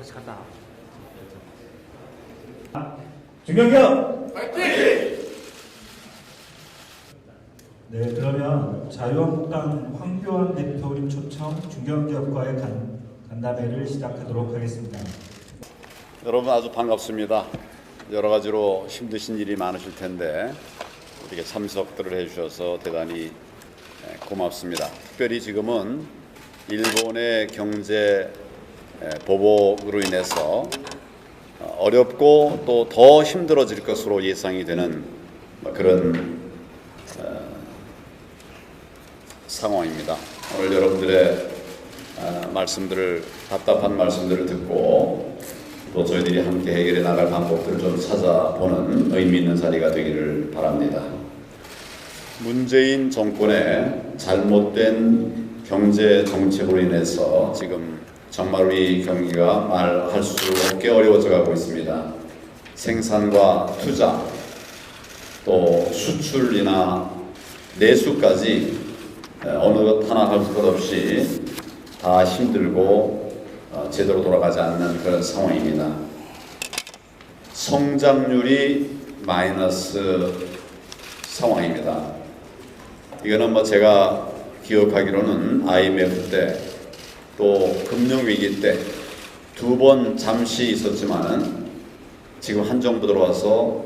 시작한다. 중경기업! 파이팅! 네, 그러면 자유한국당 황교안 대표님 초청 중견기업과의 간담회를 시작하도록 하겠습니다. 여러분 아주 반갑습니다. 여러 가지로 힘드신 일이 많으실 텐데 이렇게 참석들을 해주셔서 대단히 고맙습니다. 특별히 지금은 일본의 경제 보복으로 인해서 어렵고 또 더 힘들어질 것으로 예상이 되는 그런 상황입니다. 오늘 여러분들의 말씀들을 답답한 말씀들을 듣고 또 저희들이 함께 해결해 나갈 방법들을 좀 찾아보는 의미 있는 자리가 되기를 바랍니다. 문재인 정권의 잘못된 경제 정책으로 인해서 지금 정말 우리 경기가 말할 수 없게 어려워져 가고 있습니다. 생산과 투자, 또 수출이나 내수까지 어느 것 하나 할 것 없이 다 힘들고 제대로 돌아가지 않는 그런 상황입니다. 성장률이 마이너스 상황입니다. 이거는 뭐 제가 기억하기로는 IMF 때 또 금융위기 때 두 번 잠시 있었지만은 지금 한 정부 들어와서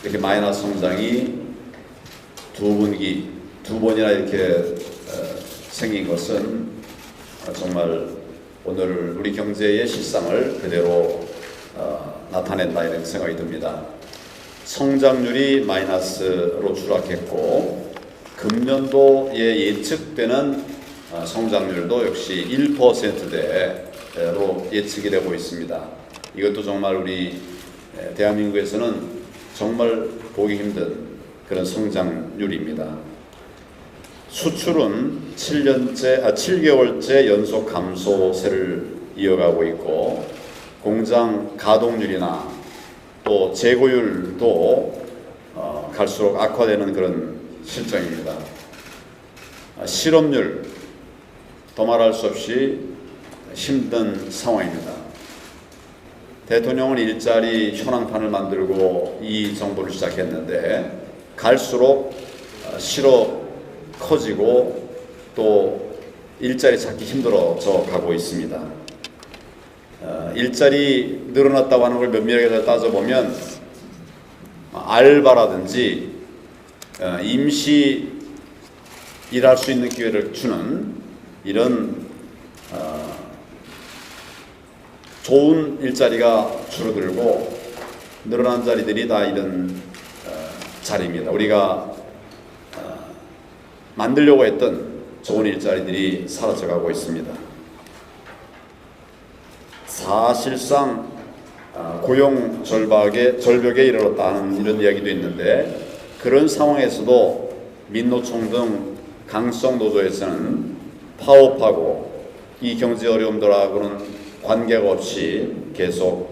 이렇게 마이너스 성장이 두 번이나 이렇게 생긴 것은 정말 오늘 우리 경제의 실상을 그대로 나타낸다 이런 생각이 듭니다. 성장률이 마이너스로 추락했고 금년도에 예측되는 성장률도 역시 1%대로 예측이 되고 있습니다. 이것도 정말 우리 대한민국에서는 정말 보기 힘든 그런 성장률입니다. 수출은 7개월째 연속 감소세를 이어가고 있고 공장 가동률이나 또 재고율도 갈수록 악화되는 그런 실정입니다. 실업률 더 말할 수 없이 힘든 상황입니다. 대통령은 일자리 현황판을 만들고 이 정부를 시작했는데 갈수록 실업 커지고 또 일자리 찾기 힘들어져 가고 있습니다. 일자리 늘어났다고 하는 걸 면밀하게 따져보면 알바라든지 임시 일할 수 있는 기회를 주는 이런 좋은 일자리가 줄어들고 늘어난 자리들이 다 이런 자리입니다. 우리가 만들려고 했던 좋은 일자리들이 사라져가고 있습니다. 사실상 고용 절벽에 이르렀다는 이런 이야기도 있는데 그런 상황에서도 민노총 등 강성 노조에서는 파업하고 이 경제 어려움들하고는 관계가 없이 계속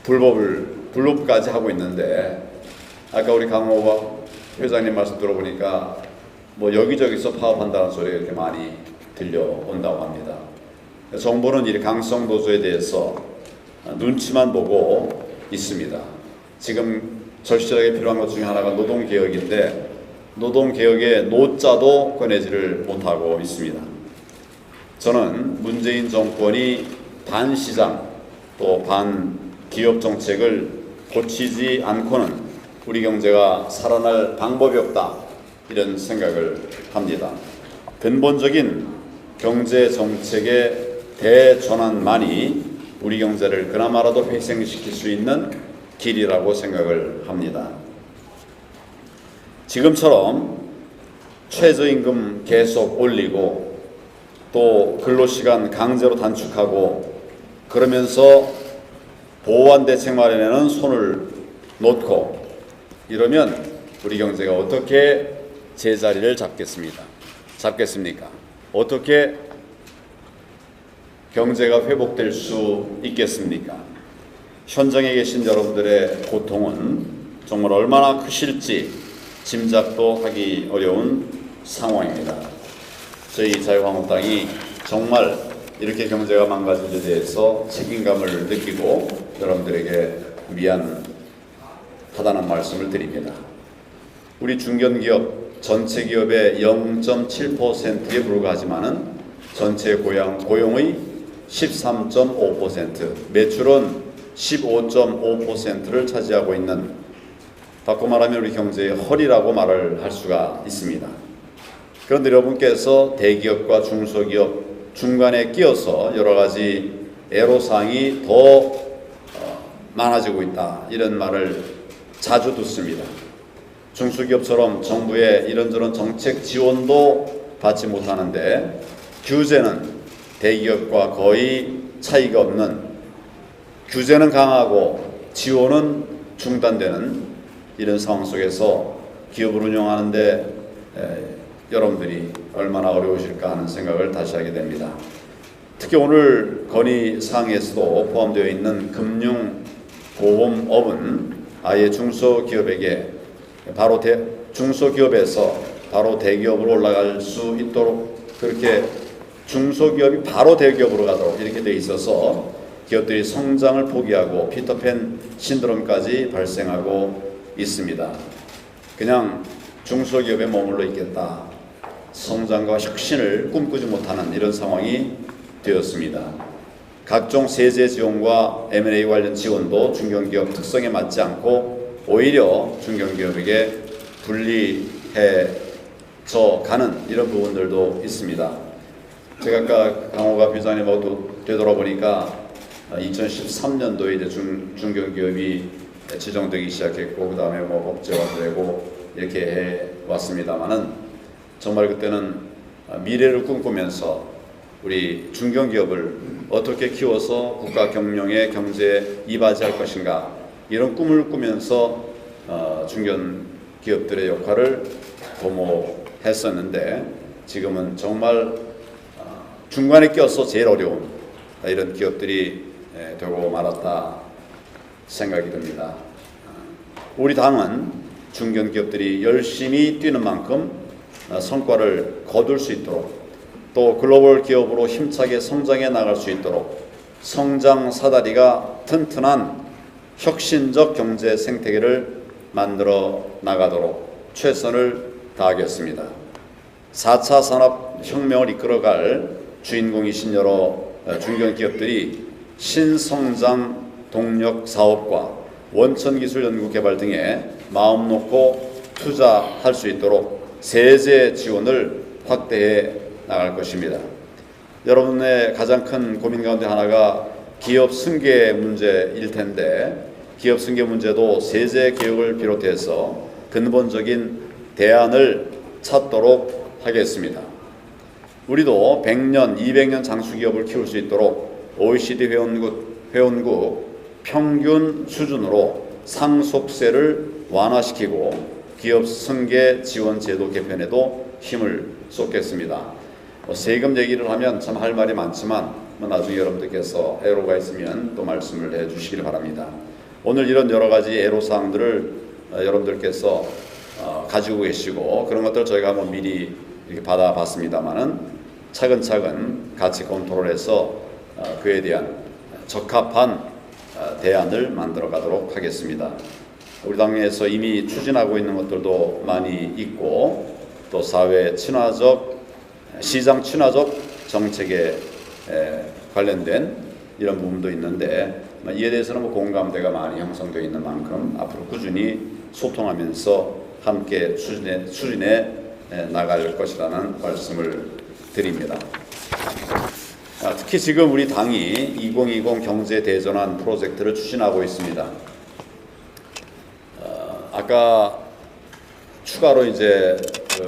불법까지 하고 있는데 아까 우리 강호박 회장님 말씀 들어보니까 뭐 여기저기서 파업한다는 소리가 이렇게 많이 들려온다고 합니다. 정부는 이 강성 노조에 대해서 눈치만 보고 있습니다. 지금 절실하게 필요한 것 중에 하나가 노동개혁인데 노동개혁의 노자도 꺼내지를 못하고 있습니다. 저는 문재인 정권이 반시장 또 반기업 정책을 고치지 않고는 우리 경제가 살아날 방법이 없다 이런 생각을 합니다. 근본적인 경제 정책의 대전환만이 우리 경제를 그나마라도 회생시킬 수 있는 길이라고 생각을 합니다. 지금처럼 최저임금 계속 올리고 또 근로시간 강제로 단축하고 그러면서 보완 대책 마련에는 손을 놓고 이러면 우리 경제가 어떻게 제자리를 잡겠습니까? 어떻게 경제가 회복될 수 있겠습니까? 현장에 계신 여러분들의 고통은 정말 얼마나 크실지 짐작도 하기 어려운 상황입니다. 저희 자유한국당이 정말 이렇게 경제가 망가진 데 대해서 책임감을 느끼고 여러분들에게 미안하다는 말씀을 드립니다. 우리 중견기업 전체 기업의 0.7%에 불과하지만은 전체 고용의 13.5%, 매출은 15.5%를 차지하고 있는, 바꿔 말하면 우리 경제의 허리라고 말을 할 수가 있습니다. 그런데 여러분께서 대기업과 중소기업 중간에 끼어서 여러 가지 애로사항이 더 많아지고 있다, 이런 말을 자주 듣습니다. 중소기업처럼 정부의 이런저런 정책 지원도 받지 못하는데 규제는 대기업과 거의 차이가 없는, 규제는 강하고 지원은 중단되는 이런 상황 속에서 기업을 운영하는데 여러분들이 얼마나 어려우실까 하는 생각을 다시 하게 됩니다. 특히 오늘 건의사항에서도 포함되어 있는 금융보험업은 아예 중소기업에게 바로 중소기업에서 바로 대기업으로 올라갈 수 있도록, 그렇게 중소기업이 바로 대기업으로 가도록 이렇게 돼 있어서 기업들이 성장을 포기하고 피터팬 신드롬까지 발생하고 있습니다. 그냥 중소기업에 머물러 있겠다, 성장과 혁신을 꿈꾸지 못하는 이런 상황이 되었습니다. 각종 세제 지원과 M&A 관련 지원도 중견기업 특성에 맞지 않고 오히려 중견기업에게 불리해져 가는 이런 부분들도 있습니다. 제가 아까 강호가 비자님하고 되돌아보니까 2013년도에 이제 중견기업이 지정되기 시작했고, 그 다음에 뭐 법제화도 되고 이렇게 해 왔습니다만은, 정말 그때는 미래를 꿈꾸면서 우리 중견기업을 어떻게 키워서 국가 경영의 경제에 이바지할 것인가, 이런 꿈을 꾸면서 중견기업들의 역할을 도모했었는데, 지금은 정말 중간에 껴서 제일 어려운 이런 기업들이 되고 말았다 생각이 듭니다. 우리 당은 중견기업들이 열심히 뛰는 만큼 성과를 거둘 수 있도록, 또 글로벌 기업으로 힘차게 성장해 나갈 수 있도록 성장 사다리가 튼튼한 혁신적 경제 생태계를 만들어 나가도록 최선을 다하겠습니다. 4차 산업혁명을 이끌어갈 주인공이신 여러 중견기업들이 신성장 동력 사업과 원천기술 연구개발 등에 마음 놓고 투자할 수 있도록 세제 지원을 확대해 나갈 것입니다. 여러분의 가장 큰 고민 가운데 하나가 기업 승계 문제일 텐데, 기업 승계 문제도 세제 개혁을 비롯해서 근본적인 대안을 찾도록 하겠습니다. 우리도 100년, 200년 장수기업을 키울 수 있도록 OECD 회원국 평균 수준으로 상속세를 완화시키고 기업 승계 지원 제도 개편에도 힘을 쏟겠습니다. 세금 얘기를 하면 참 할 말이 많지만 나중에 여러분들께서 애로가 있으면 또 말씀을 해주시길 바랍니다. 오늘 이런 여러 가지 애로사항들을 여러분들께서 가지고 계시고, 그런 것들 저희가 한번 미리 이렇게 받아봤습니다만은 차근차근 같이 검토를 해서 그에 대한 적합한 대안을 만들어 가도록 하겠습니다. 우리 당에서 이미 추진하고 있는 것들도 많이 있고, 또 사회 친화적, 시장 친화적 정책에 관련된 이런 부분도 있는데, 이에 대해서는 공감대가 많이 형성되어 있는 만큼 앞으로 꾸준히 소통하면서 함께 추진해 나갈 것이라는 말씀을 드립니다. 특히 지금 우리 당이 2020 경제대전환 프로젝트를 추진하고 있습니다. 아까 추가로 이제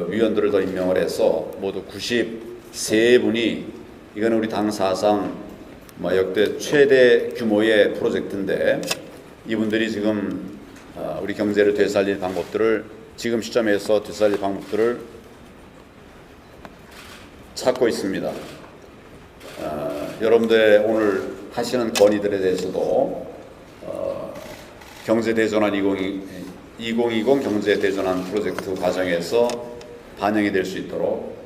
위원들을 더 임명을 해서 모두 93분이, 이거는 우리 당 사상 역대 최대 규모의 프로젝트인데, 이분들이 지금 우리 경제를 되살릴 방법들을, 지금 시점에서 되살릴 방법들을 찾고 있습니다. 여러분들 오늘 하시는 건의들에 대해서도 경제대전환 2020 경제대전환 프로젝트 과정에서 반영이 될 수 있도록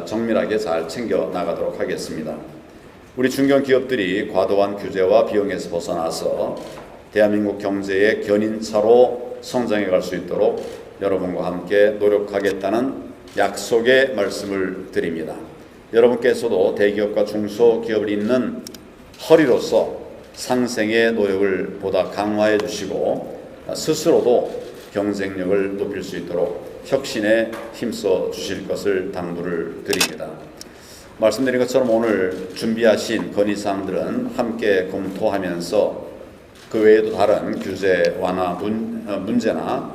정밀하게 잘 챙겨 나가도록 하겠습니다. 우리 중견기업들이 과도한 규제와 비용에서 벗어나서 대한민국 경제의 견인차로 성장해 갈 수 있도록 여러분과 함께 노력하겠다는 약속의 말씀을 드립니다. 여러분께서도 대기업과 중소기업을 잇는 허리로서 상생의 노력을 보다 강화해 주시고 스스로도 경쟁력을 높일 수 있도록 혁신에 힘써 주실 것을 당부를 드립니다. 말씀드린 것처럼 오늘 준비하신 건의사항들은 함께 검토하면서 그 외에도 다른 규제 완화 문제나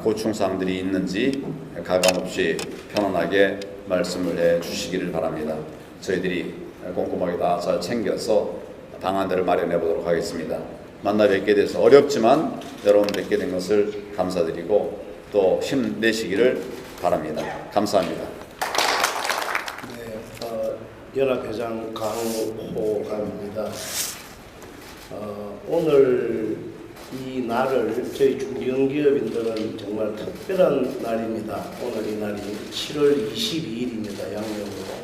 고충사항들이 있는지 가감없이 편안하게 말씀을 해 주시기를 바랍니다. 저희들이 꼼꼼하게 다 잘 챙겨서 방안들을 마련해 보도록 하겠습니다. 만나 뵙게 돼서 어렵지만 여러분 뵙게 된 것을 감사드리고 또 힘내시기를 바랍니다. 감사합니다. 네, 연합회장 강호감입니다. 오늘 이 날을 저희 중견기업인들은 정말 특별한 날입니다. 오늘 이 날이 7월 22일입니다. 양력으로.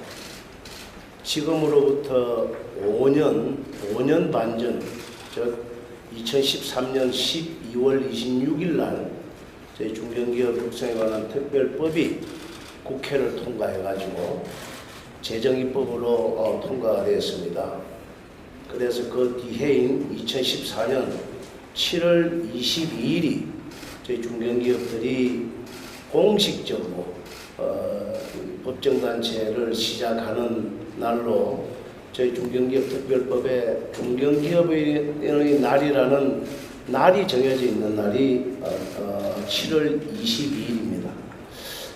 지금으로부터 5년 반 전, 즉 2013년 12월 26일 날 저희 중견기업 육성에 관한 특별법이 국회를 통과해가지고 재정입법으로 통과가 되었습니다. 그래서 그 뒤해인 2014년 7월 22일이 저희 중견기업들이 공식적으로 법정단체를 시작하는 날로 저희 중견기업 특별법에 중견기업의 날이라는 날이 정해져 있는 날이 7월 22일입니다.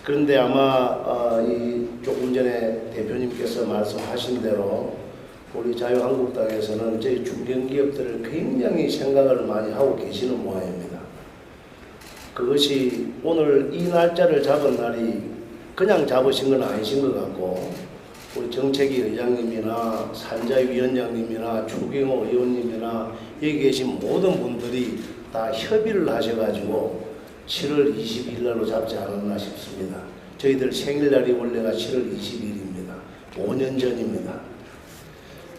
그런데 아마 조금 전에 대표님께서 말씀하신 대로 우리 자유한국당에서는 저희 중견기업들을 굉장히 생각을 많이 하고 계시는 모양입니다. 그것이 오늘 이 날짜를 잡은 날이 그냥 잡으신 건 아니신 것 같고 우리 정책위 의장님이나 산자위원장님이나 추경호 의원님이나 여기 계신 모든 분들이 다 협의를 하셔가지고 7월 22일 날로 잡지 않았나 싶습니다. 저희들 생일날이 원래가 7월 20일입니다. 5년 전입니다.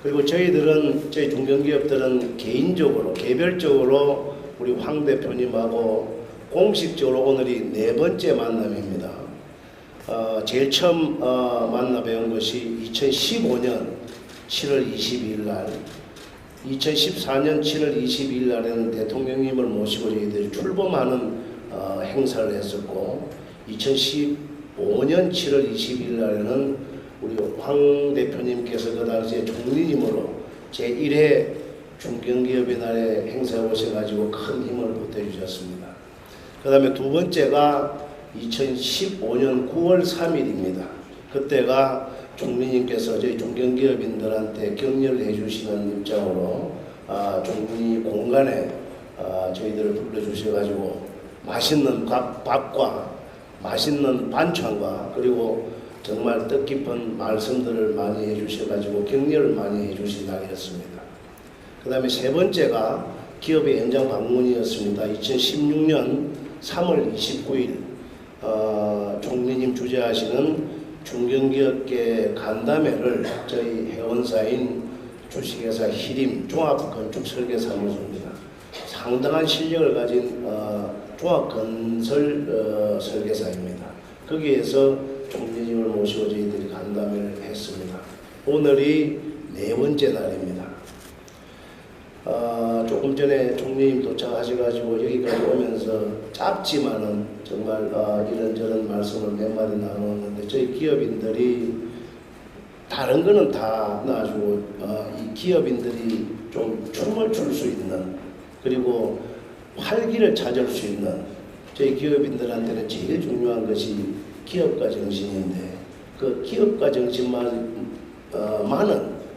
그리고 저희 중견기업들은 개인적으로, 개별적으로 우리 황 대표님하고 공식적으로 오늘이 4번째 만남입니다. 제일 처음 만나 뵈온 것이 2015년 7월 22일 날, 2014년 7월 22일 날에는 대통령님을 모시고 저희들이 출범하는 행사를 했었고, 2015년 7월 22일 날에는 우리 황 대표님께서 그 당시에 총리님으로 제1회 중견기업의 날에 행사에 오셔가지고 큰 힘을 보태주셨습니다. 그 다음에 두 번째가 2015년 9월 3일입니다. 그때가 총리님께서 저희 중견기업인들한테 격려를 해주시는 입장으로 총리 공간에 저희들을 불러주셔가지고 맛있는 밥과 맛있는 반찬과 그리고 정말 뜻깊은 말씀들을 많이 해주셔가지고 격려를 많이 해주신 날이었습니다. 그 다음에 세 번째가 기업의 현장 방문이었습니다. 2016년 3월 29일 총리님 주재하시는 중견기업계 간담회를 저희 회원사인 주식회사 히림 종합건축설계사무소입니다. 상당한 실력을 가진 종합건설 설계사입니다. 거기에서 총리님을 모시고 저희들이 간담회를 했습니다. 오늘이 4번째 날입니다. 조금 전에 총리님 도착하셔가지고 여기까지 오면서 짧지만은 정말 이런저런 말씀을 몇 마디 나누었는데 저희 기업인들이 다른 거는 다 놔주고 이 기업인들이 좀 춤을 출 수 있는 그리고 활기를 찾을 수 있는 저희 기업인들한테는 제일 중요한 것이 기업가 정신인데 그 기업가 정신만은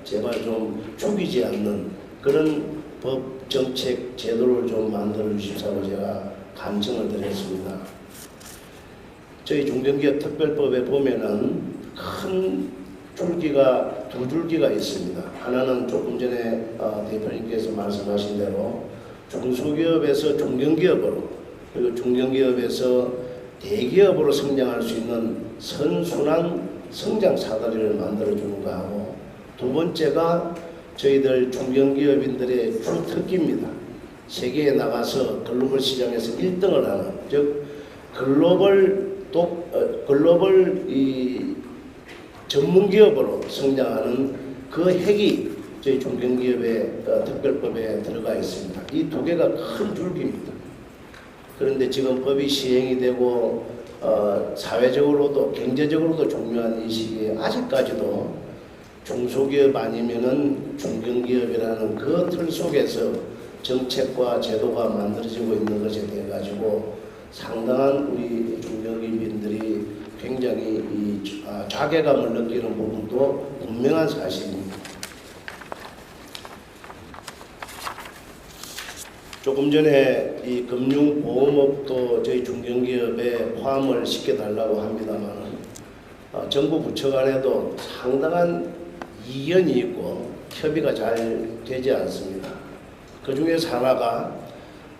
제발 좀 죽이지 않는 그런 법, 정책, 제도를 좀 만들어 주시라고 제가 간청을 드렸습니다. 저희 중견기업 특별법에 보면은 큰 줄기가 두 줄기가 있습니다. 하나는 조금 전에 대표님께서 말씀하신 대로 중소기업에서 중견기업으로 그리고 중견기업에서 대기업으로 성장할 수 있는 선순환 성장 사다리를 만들어주는 거하고, 두 번째가 저희들 중견기업인들의 주 특기입니다. 세계에 나가서 글로벌 시장에서 1등을 하는, 즉 글로벌 이 전문기업으로 성장하는 그 핵이 저희 중견기업의 특별법에 들어가 있습니다. 이 두 개가 큰 줄기입니다. 그런데 지금 법이 시행이 되고 사회적으로도 경제적으로도 중요한 이 시기에 아직까지도 중소기업 아니면은 중견기업이라는 그 틀 속에서 정책과 제도가 만들어지고 있는 것에 대해 가지고 상당한 우리 중견기업인들이 굉장히 자괴감을 느끼는 부분도 분명한 사실입니다. 조금 전에 이 금융보험업도 저희 중견기업에 포함을 시켜달라고 합니다만, 정부 부처 간에도 상당한 이견이 있고 협의가 잘 되지 않습니다. 그 중에서 하나가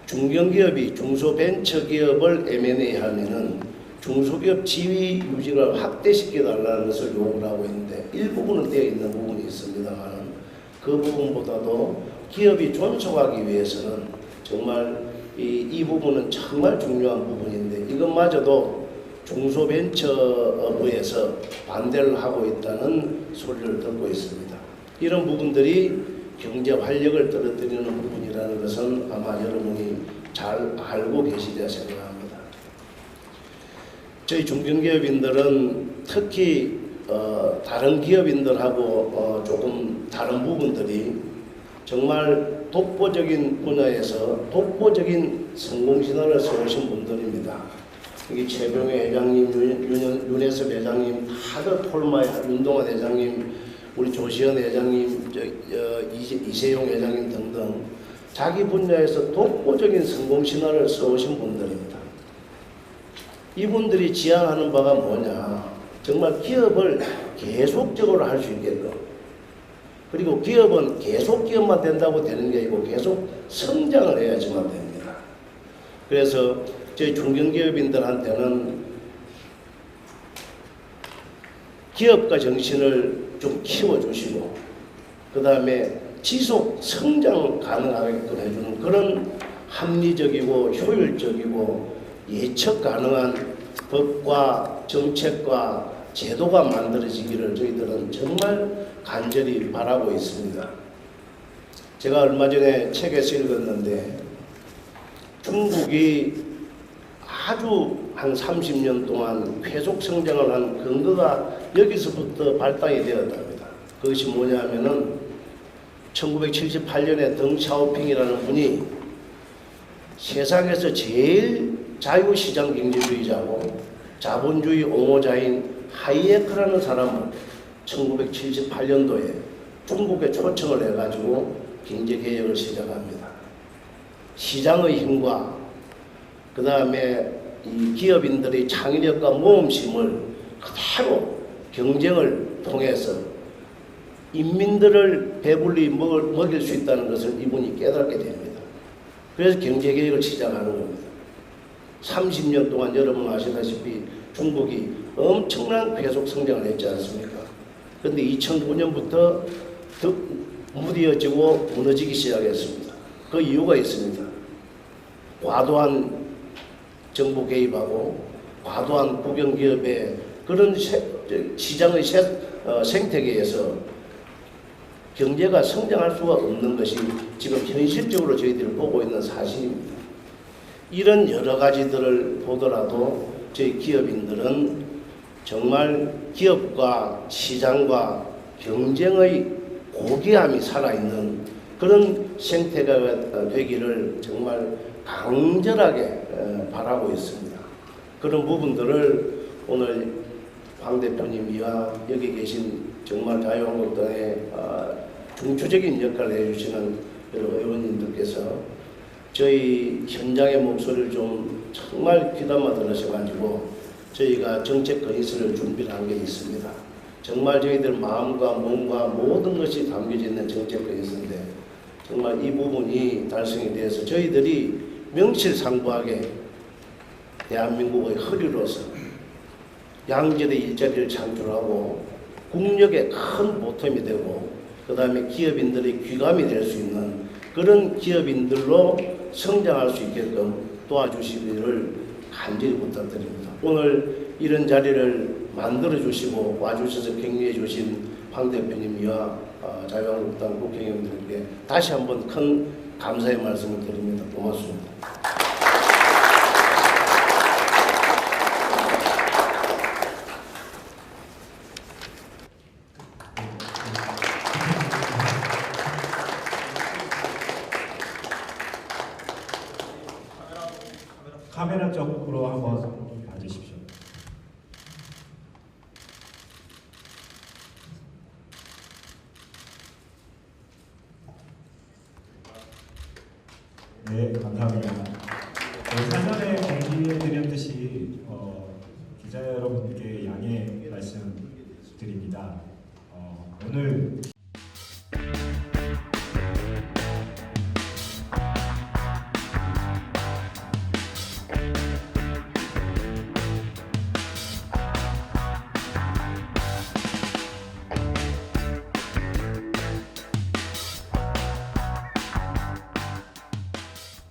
중견기업이 중소벤처기업을 M&A 하면은 중소기업 지위 유지를 확대시켜달라는 것을 요구를 하고 있는데, 일부분은 되어 있는 부분이 있습니다만 그 부분보다도 기업이 존속하기 위해서는 정말 이 부분은 정말 중요한 부분인데, 이것마저도 중소벤처부에서 반대를 하고 있다는 소리를 듣고 있습니다. 이런 부분들이 경제 활력을 떨어뜨리는 부분이라는 것은 아마 여러분이 잘 알고 계시리라 생각합니다. 저희 중견기업인들은 특히 다른 기업인들하고 조금 다른 부분들이 정말 독보적인 분야에서 독보적인 성공 신화를 세우신 분들입니다. 여기 최병회 회장님, 윤혜섭 회장님, 하드 톨마의 윤동환 회장님, 우리 조시현 회장님, 이세용 회장님 등등 자기 분야에서 독보적인 성공 신화를 세우신 분들입니다. 이분들이 지향하는 바가 뭐냐? 정말 기업을 계속적으로 할 수 있게끔, 그리고 기업은 계속 기업만 된다고 되는 게 아니고 계속 성장을 해야지만 됩니다. 그래서 저희 중견기업인들한테는 기업가 정신을 좀 키워주시고, 그 다음에 지속 성장 가능하게끔 해주는 그런 합리적이고 효율적이고 예측 가능한 법과 정책과 제도가 만들어지기를 저희들은 정말 간절히 바라고 있습니다. 제가 얼마 전에 책에서 읽었는데, 중국이 아주 한 30년 동안 계속 성장을 한 근거가 여기서부터 발단이 되었답니다. 그것이 뭐냐면은 1978년에 덩샤오핑이라는 분이 세상에서 제일 자유시장 경제주의자고 자본주의 옹호자인 하이에크라는 사람을 1978년도에 중국에 초청을 해가지고 경제개혁을 시작합니다. 시장의 힘과 그 다음에 이 기업인들의 창의력과 모험심을 그대로 경쟁을 통해서 인민들을 배불리 먹일 수 있다는 것을 이분이 깨닫게 됩니다. 그래서 경제개혁을 시작하는 겁니다. 30년 동안 여러분 아시다시피 중국이 엄청난 계속 성장을 했지 않습니까? 그런데 2009년부터 무뎌지고 무너지기 시작했습니다. 그 이유가 있습니다. 과도한 정부 개입하고 과도한 국영기업의 그런 시장의 생태계에서 경제가 성장할 수가 없는 것이 지금 현실적으로 저희들이 보고 있는 사실입니다. 이런 여러 가지들을 보더라도 저희 기업인들은 정말 기업과 시장과 경쟁의 고귀함이 살아있는 그런 생태가 되기를 정말 강절하게 바라고 있습니다. 그런 부분들을 오늘 황 대표님이와 여기 계신 정말 자유한국당의 중추적인 역할을 해주시는 여러 의원님들께서 저희 현장의 목소리를 좀 정말 귀담아 들으셔가지고 저희가 정책 건의서를 준비를 한 게 있습니다. 정말 저희들 마음과 몸과 모든 것이 담겨져 있는 정책 건의서인데, 정말 이 부분이 달성이 돼서 저희들이 명실상부하게 대한민국의 허리로서 양질의 일자리를 창출하고 국력의 큰 보탬이 되고 그 다음에 기업인들의 귀감이 될 수 있는 그런 기업인들로 성장할 수 있게끔 도와주시기를 간절히 부탁드립니다. 오늘 이런 자리를 만들어 주시고 와주셔서 격려해 주신 황 대표님과 자유한국당 국회의원들에게 다시 한번 큰 감사의 말씀을 드립니다. 고맙습니다. 카메라 쪽으로 한번 봐주십시오. 네, 감사합니다. 사전에 공지해드렸듯이 기자 여러분께 양해 말씀드립니다. 오늘